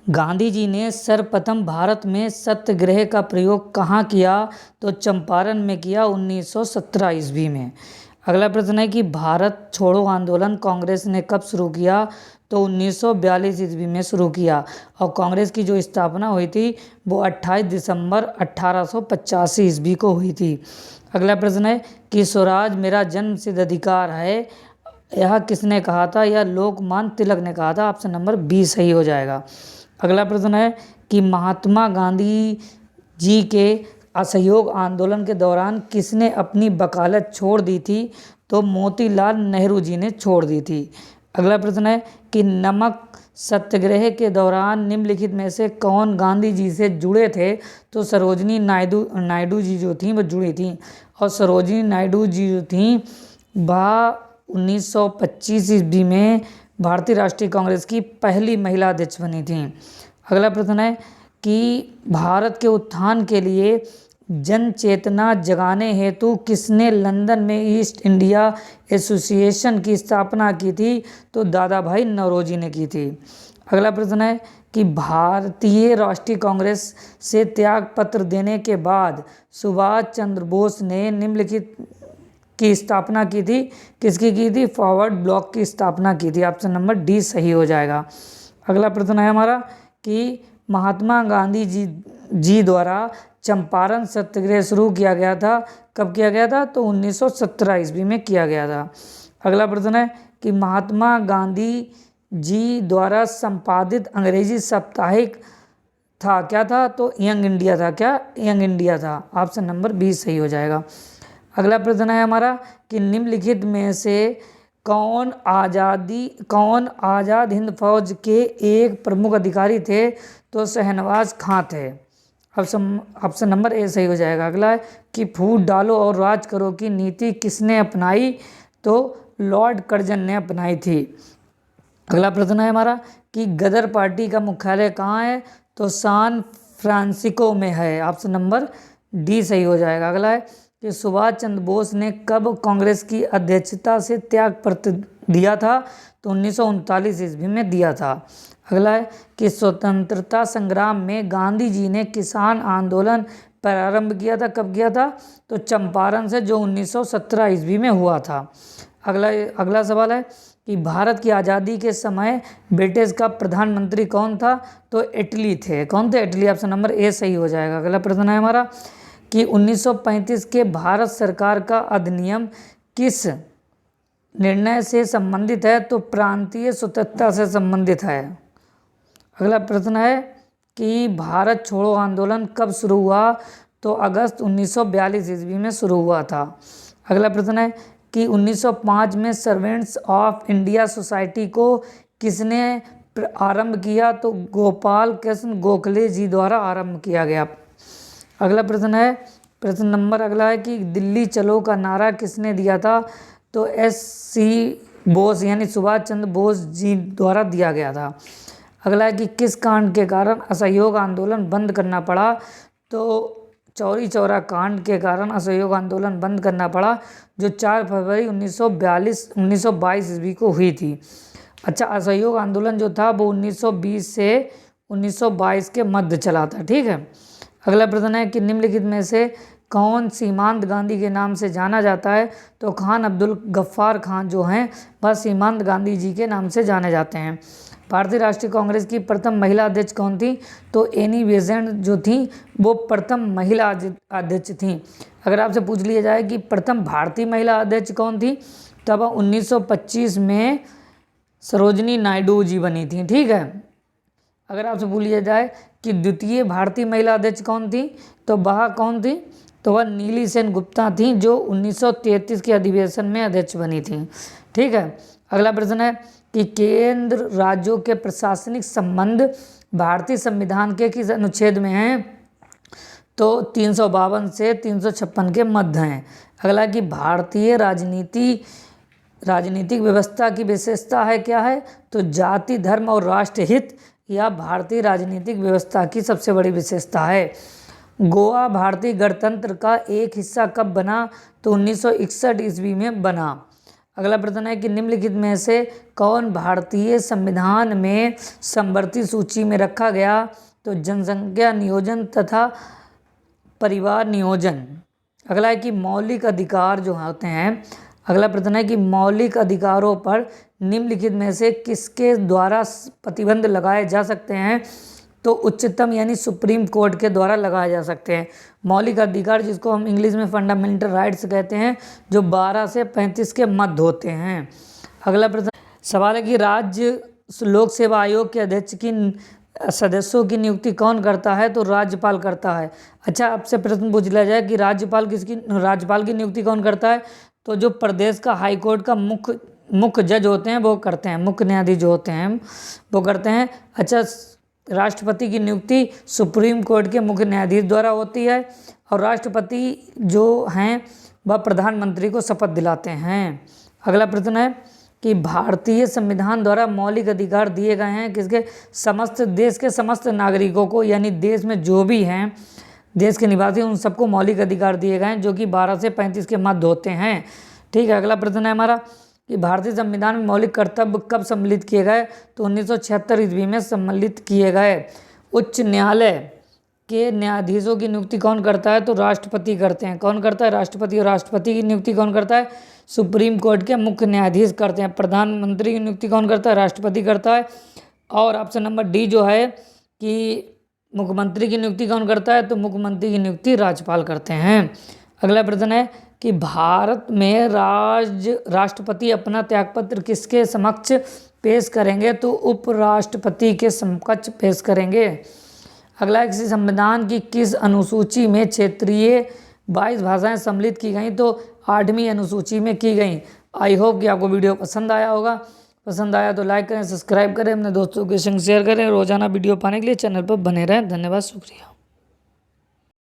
गांधी जी ने सर्वप्रथम भारत में सत्याग्रह का प्रयोग कहाँ किया? तो चंपारण में किया 1917 ईस्वी में। अगला प्रश्न है कि भारत छोड़ो आंदोलन कांग्रेस ने कब शुरू किया? तो 1942 ईस्वी में शुरू किया। और कांग्रेस की जो स्थापना हुई थी वो 28 दिसंबर 1885 ईस्वी को हुई थी। अगला प्रश्न है कि स्वराज मेरा जन्मसिद्ध अधिकार है, यह किसने कहा था? यह लोकमान्य तिलक ने कहा था। ऑप्शन नंबर बी सही हो जाएगा। अगला प्रश्न है कि महात्मा गांधी जी के असहयोग आंदोलन के दौरान किसने अपनी वकालत छोड़ दी थी? तो मोतीलाल नेहरू जी ने छोड़ दी थी। अगला प्रश्न है कि नमक सत्याग्रह के दौरान निम्नलिखित में से कौन गांधी जी से जुड़े थे? तो सरोजिनी नायडू जी जो थी वो जुड़ी थी। और सरोजिनी नायडू जी जो थी वह 1925 ईस्वी में भारतीय राष्ट्रीय कांग्रेस की पहली महिला अध्यक्ष बनी थी। अगला प्रश्न है कि भारत के उत्थान के लिए जन चेतना जगाने हेतु किसने लंदन में ईस्ट इंडिया एसोसिएशन की स्थापना की थी? तो दादा भाई नौरोजी ने की थी। अगला प्रश्न है कि भारतीय राष्ट्रीय कांग्रेस से त्याग पत्र देने के बाद सुभाष चंद्र बोस ने निम्नलिखित की स्थापना की थी। किसकी की थी? फॉरवर्ड ब्लॉक की स्थापना की थी। ऑप्शन नंबर डी सही हो जाएगा। अगला प्रश्न है हमारा कि महात्मा गांधी जी द्वारा चंपारण सत्याग्रह शुरू किया गया था। कब किया गया था? तो 1917 ईस्वी में किया गया था। अगला प्रश्न है कि महात्मा गांधी जी द्वारा संपादित अंग्रेजी साप्ताहिक था, क्या था? तो यंग इंडिया था। क्या? यंग इंडिया था। ऑप्शन नंबर बी सही हो जाएगा। अगला प्रश्न है हमारा कि निम्नलिखित में से कौन आज़ाद हिंद फौज के एक प्रमुख अधिकारी थे? तो शहनवाज खां थे। ऑप्शन नंबर ए सही हो जाएगा। अगला है कि फूट डालो और राज करो की नीति किसने अपनाई? तो लॉर्ड कर्जन ने अपनाई थी। अगला प्रश्न है हमारा कि गदर पार्टी का मुख्यालय कहाँ है? तो सैन फ्रांसिस्को में है। ऑप्शन नंबर डी सही हो जाएगा। अगला है कि सुभाष चंद्र बोस ने कब कांग्रेस की अध्यक्षता से त्याग पत्र दिया था? तो 1939 ईस्वी में दिया था। अगला है कि स्वतंत्रता संग्राम में गांधी जी ने किसान आंदोलन प्रारंभ किया था। कब किया था? तो चंपारण से, जो 1917 ईस्वी में हुआ था। अगला सवाल है कि भारत की आज़ादी के समय ब्रिटिश का प्रधानमंत्री कौन था? तो इटली थे। कौन थे? इटली। ऑप्शन नंबर ए सही हो जाएगा। अगला प्रश्न है हमारा कि 1935 के भारत सरकार का अधिनियम किस निर्णय से संबंधित है? तो प्रांतीय स्वतंत्रता से संबंधित है। अगला प्रश्न है कि भारत छोड़ो आंदोलन कब शुरू हुआ? तो अगस्त 1942 ईस्वी में शुरू हुआ था। अगला प्रश्न है कि 1905 में सर्वेंट्स ऑफ इंडिया सोसाइटी को किसने आरंभ किया? तो गोपाल कृष्ण गोखले जी द्वारा आरंभ किया गया। अगला प्रश्न है, प्रश्न नंबर अगला है कि दिल्ली चलो का नारा किसने दिया था? तो एस.सी. बोस यानी सुभाष चंद्र बोस जी द्वारा दिया गया था। अगला है कि किस कांड के कारण असहयोग आंदोलन बंद करना पड़ा? तो चौरी चौरा कांड के कारण असहयोग आंदोलन बंद करना पड़ा, जो 4 फरवरी 1922 ईस्वी को हुई थी। अच्छा, असहयोग आंदोलन जो था वो 1920 से 1922 के मध्य चला था। ठीक है। अगला प्रश्न है कि निम्नलिखित में से कौन सीमांत गांधी के नाम से जाना जाता है? तो खान अब्दुल गफ्फार खान जो हैं वह सीमांत गांधी जी के नाम से जाने जाते हैं। भारतीय राष्ट्रीय कांग्रेस की प्रथम महिला अध्यक्ष कौन थी? तो एनी बेसेंट जो थी वो प्रथम महिला अध्यक्ष थी। अगर आपसे पूछ लिया जाए कि प्रथम भारतीय महिला अध्यक्ष कौन थी, तब 1925 में सरोजिनी नायडू जी बनी थी। ठीक है। अगर आपसे पूछ लिया जाए कि द्वितीय भारतीय महिला अध्यक्ष कौन थी, तो वह कौन थी? तो वह नीली सेन गुप्ता थी, जो 1933 के अधिवेशन में अध्यक्ष बनी थी। ठीक है। अगला प्रश्न है कि केंद्र राज्यों के प्रशासनिक संबंध भारतीय संविधान के किस अनुच्छेद में हैं? तो 352 से 356 के मध्य हैं। अगला कि भारतीय राजनीतिक व्यवस्था की विशेषता है क्या है? तो जाति, धर्म और राष्ट्रहित यह भारतीय राजनीतिक व्यवस्था की सबसे बड़ी विशेषता है। गोवा भारतीय गणतंत्र का एक हिस्सा कब बना? तो 1961 ईस्वी में बना। अगला प्रश्न है कि निम्नलिखित में से कौन भारतीय संविधान में समवर्ती सूची में रखा गया? तो जनसंख्या नियोजन तथा परिवार नियोजन। अगला है कि मौलिक अधिकार जो होते हैं, अगला प्रश्न है कि मौलिक अधिकारों पर निम्नलिखित में से किसके द्वारा प्रतिबंध लगाए जा सकते हैं? तो उच्चतम यानी सुप्रीम कोर्ट के द्वारा लगाए जा सकते हैं। मौलिक अधिकार जिसको हम इंग्लिश में फंडामेंटल राइट्स कहते हैं, जो 12 से 35 के मध्य होते हैं। अगला प्रश्न सवाल है कि राज्य लोक सेवा आयोग के अध्यक्ष की सदस्यों की नियुक्ति कौन करता है? तो राज्यपाल करता है। अच्छा, आपसे प्रश्न पूछ लिया जाए कि राज्यपाल की नियुक्ति कौन करता है? तो जो प्रदेश का हाई कोर्ट का मुख्य जज होते हैं वो करते हैं, मुख्य न्यायाधीश जो होते हैं वो करते हैं। अच्छा, राष्ट्रपति की नियुक्ति सुप्रीम कोर्ट के मुख्य न्यायाधीश द्वारा होती है और राष्ट्रपति जो हैं वह प्रधानमंत्री को शपथ दिलाते हैं। अगला प्रश्न है कि भारतीय संविधान द्वारा मौलिक अधिकार दिए गए हैं किसके? समस्त देश के समस्त नागरिकों को, यानी देश में जो भी हैं देश के निवासी उन सबको मौलिक अधिकार दिए गए हैं, जो कि 12 से 35 के मध्य होते हैं। ठीक है, अगला प्रश्न है हमारा कि भारतीय संविधान में मौलिक कर्तव्य कब सम्मिलित किए गए? तो 1976 ईस्वी में सम्मिलित किए गए। उच्च न्यायालय के न्यायाधीशों की नियुक्ति कौन करता है? तो राष्ट्रपति करते हैं। कौन करता है? राष्ट्रपति। और राष्ट्रपति की नियुक्ति कौन करता है? सुप्रीम कोर्ट के मुख्य न्यायाधीश करते हैं। प्रधानमंत्री की नियुक्ति कौन करता है? राष्ट्रपति करता है। और ऑप्शन नंबर डी जो है कि मुख्यमंत्री की नियुक्ति कौन करता है? तो मुख्यमंत्री की नियुक्ति राज्यपाल करते हैं। अगला प्रश्न है कि भारत में राष्ट्रपति अपना त्यागपत्र किसके समक्ष पेश करेंगे? तो उपराष्ट्रपति के समकक्ष पेश करेंगे। अगला किसी संविधान की किस अनुसूची में क्षेत्रीय 22 भाषाएं सम्मिलित की गई? तो 8वीं अनुसूची में की गई। आई होप कि आपको वीडियो पसंद आया होगा। पसंद आया तो लाइक करें, सब्सक्राइब करें, अपने दोस्तों के संग शेयर करें। रोजाना वीडियो पाने के लिए चैनल पर बने रहें। धन्यवाद, शुक्रिया।